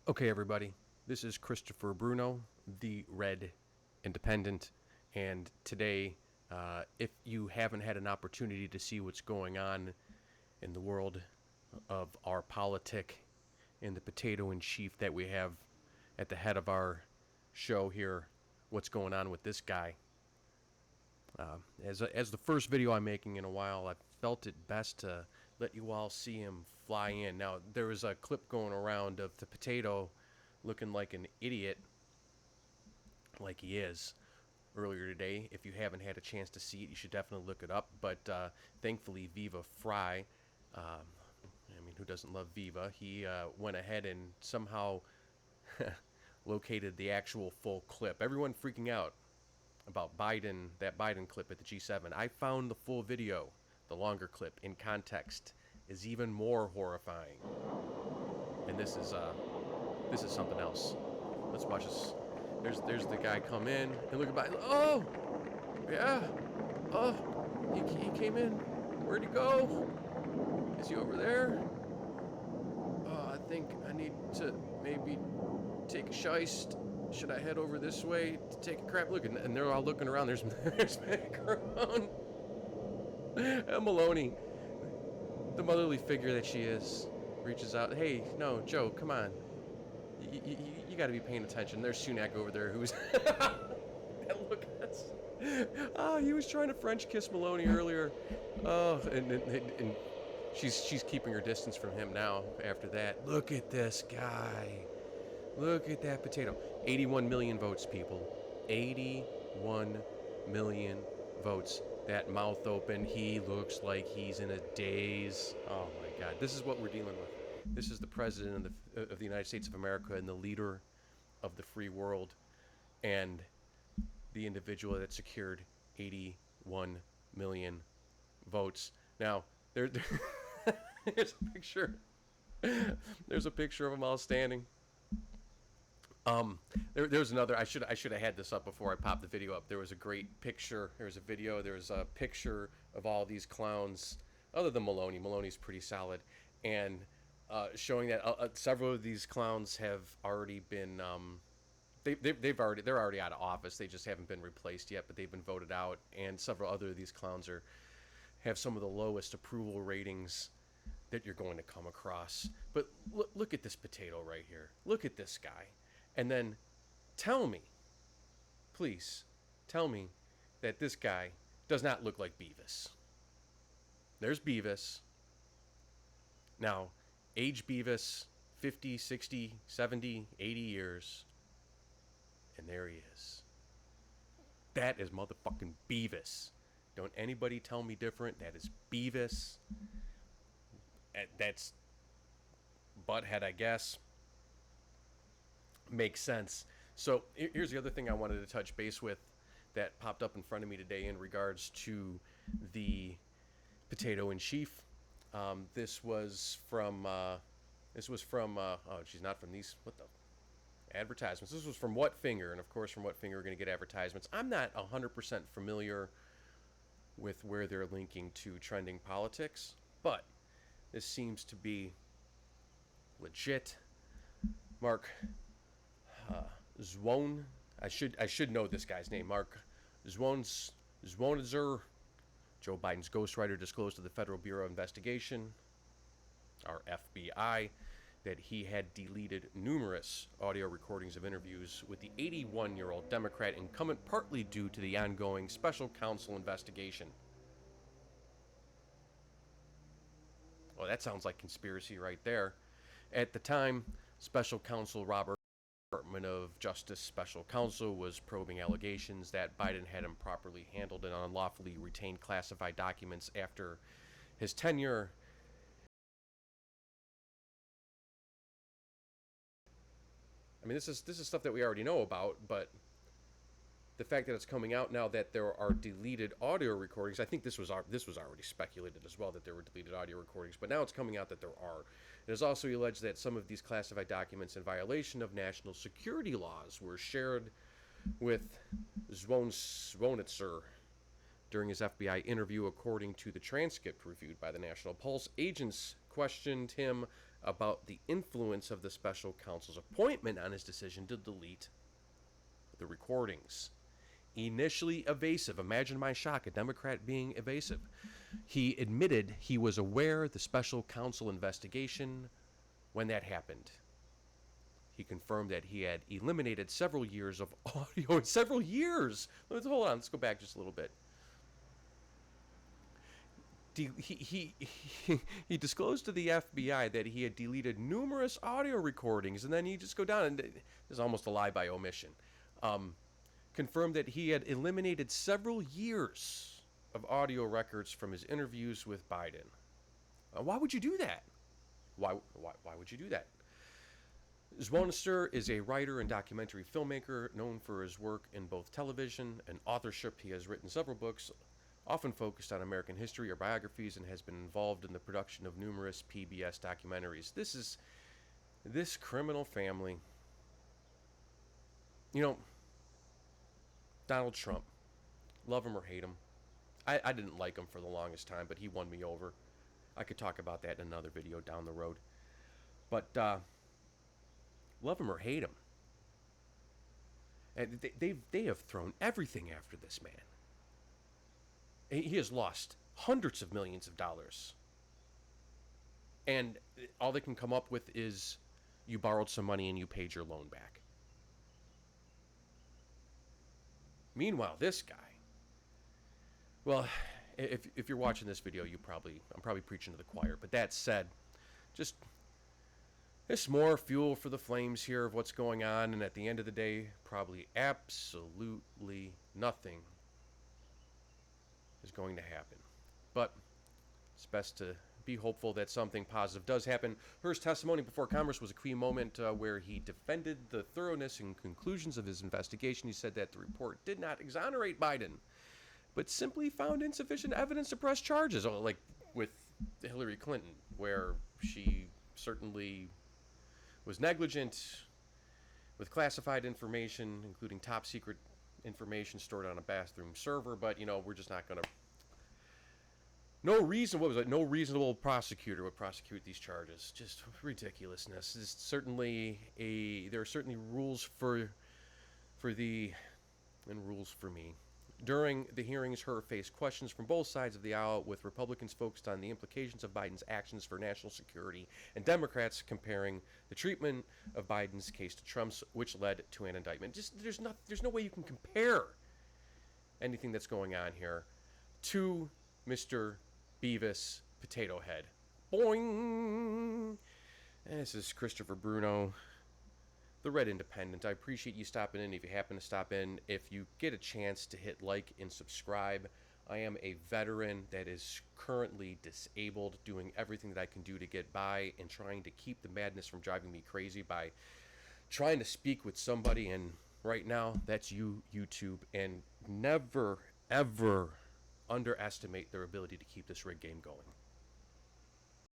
Okay, everybody, this is Christopher Bruno, the Red Independent, and today, if you haven't had an opportunity to see what's going on in the world of our politic and the potato in chief that we have at the head of our show here, what's going on with this guy. As the first video I'm making in a while, I felt it best to let you all see him fly in. Now, there was a clip going around of the potato looking like an idiot, like he is, earlier today. If you haven't had a chance to see it, you should definitely look it up. But thankfully, Viva Fry, who doesn't love Viva? He went ahead and somehow located the actual full clip. Everyone freaking out about Biden, that Biden clip at the G7. I found the full video, the longer clip, in context, is even more horrifying. And this is something else. Let's watch this. There's the guy come in and look at Biden. Oh, yeah. Oh, he came in. Where'd he go? Is he over there? Oh, I think I need to maybe take a shiest. Should I head over this way to take a crap? Look, and they're all looking around. There's Macron. And Maloney, the motherly figure that she is, reaches out. Hey, no, Joe, come on. You got to be paying attention. There's Sunak over there who's... Look at this. Oh, he was trying to French kiss Maloney earlier. Oh, and she's keeping her distance from him now after that. Look at this guy. Look at that potato. 81 million votes, people. 81 million votes. That mouth open. He looks like he's in a daze. Oh, my God. This is what we're dealing with. This is the president of the United States of America and the leader of the free world and the individual that secured 81 million votes. Now, there's a picture. There's a picture of them all standing. There's another. I should have had this up before I popped the video up. There was a great picture. There was a video. There was a picture of all these clowns, other than Maloney. Maloney's pretty solid, and showing that several of these clowns have already been. They're already out of office. They just haven't been replaced yet, but they've been voted out. And several other of these clowns have some of the lowest approval ratings that you're going to come across. But look at this potato right here. Look at this guy. And then tell me, please, tell me that this guy does not look like Beavis. There's Beavis. Now, age Beavis, 50, 60, 70, 80 years. And there he is. That is motherfucking Beavis. Don't anybody tell me different. That is Beavis. That's Butthead, I guess. Makes sense. So here's the other thing I wanted to touch base with that popped up in front of me today in regards to the potato in chief. This was from oh, she's not from these, what the advertisements. This was from What Finger, and of course from What Finger we're going to get advertisements. I'm not 100% familiar with where they're linking to trending politics, but this seems to be legit. Mark Zwon, I should know this guy's name. Mark Zwonitzer, Joe Biden's ghostwriter, disclosed to the Federal Bureau of Investigation, our FBI, that he had deleted numerous audio recordings of interviews with the 81-year-old Democrat incumbent, partly due to the ongoing special counsel investigation. Well, that sounds like conspiracy right there. At the time, special counsel Robert, Department of Justice special counsel, was probing allegations that Biden had improperly handled and unlawfully retained classified documents after his tenure. I mean, this is stuff that we already know about, but the fact that it's coming out now that there are deleted audio recordings, I think this was already speculated as well that there were deleted audio recordings, but now it's coming out that there are. It is also alleged that some of these classified documents in violation of national security laws were shared with Zwonitzer during his FBI interview. According to the transcript reviewed by the National Pulse, agents questioned him about the influence of the special counsel's appointment on his decision to delete the recordings. Initially evasive, imagine my shock, a Democrat being evasive. He admitted he was aware of the special counsel investigation when that happened. He confirmed that he had eliminated several years of audio. Several years! Hold on, let's go back just a little bit. He disclosed to the FBI that he had deleted numerous audio recordings, and then you just go down, and this is almost a lie by omission. Confirmed that he had eliminated several years of audio records from his interviews with Biden. Why would you do that? Why would you do that? Zwonister is a writer and documentary filmmaker known for his work in both television and authorship. He has written several books, often focused on American history or biographies, and has been involved in the production of numerous PBS documentaries. This criminal family. You know, Donald Trump, love him or hate him. I didn't like him for the longest time, but he won me over. I could talk about that in another video down the road. But love him or hate him, and they have thrown everything after this man. He has lost hundreds of millions of dollars, and all they can come up with is you borrowed some money and you paid your loan back. Meanwhile, this guy, well, if you're watching this video, I'm probably preaching to the choir. But that said, just it's more fuel for the flames here of what's going on, and at the end of the day, probably absolutely nothing is going to happen. But it's best to be hopeful that something positive does happen. Hur's testimony before Congress was a key moment where he defended the thoroughness and conclusions of his investigation. He said that the report did not exonerate Biden, but simply found insufficient evidence to press charges, like with Hillary Clinton, where she certainly was negligent with classified information, including top secret information stored on a bathroom server. But, we're just not going to. No reasonable prosecutor would prosecute these charges. Just ridiculousness. There are certainly rules for thee and rules for me. During the hearings, Hur faced questions from both sides of the aisle, with Republicans focused on the implications of Biden's actions for national security, and Democrats comparing the treatment of Biden's case to Trump's, which led to an indictment. There's no way you can compare anything that's going on here to Mr. Beavis Potato Head. Boing! And this is Christopher Bruno, the Red Independent. I appreciate you stopping in if you happen to stop in. If you get a chance to hit like and subscribe, I am a veteran that is currently disabled, doing everything that I can do to get by and trying to keep the madness from driving me crazy by trying to speak with somebody. And right now, that's you, YouTube. And never, ever underestimate their ability to keep this rig game going.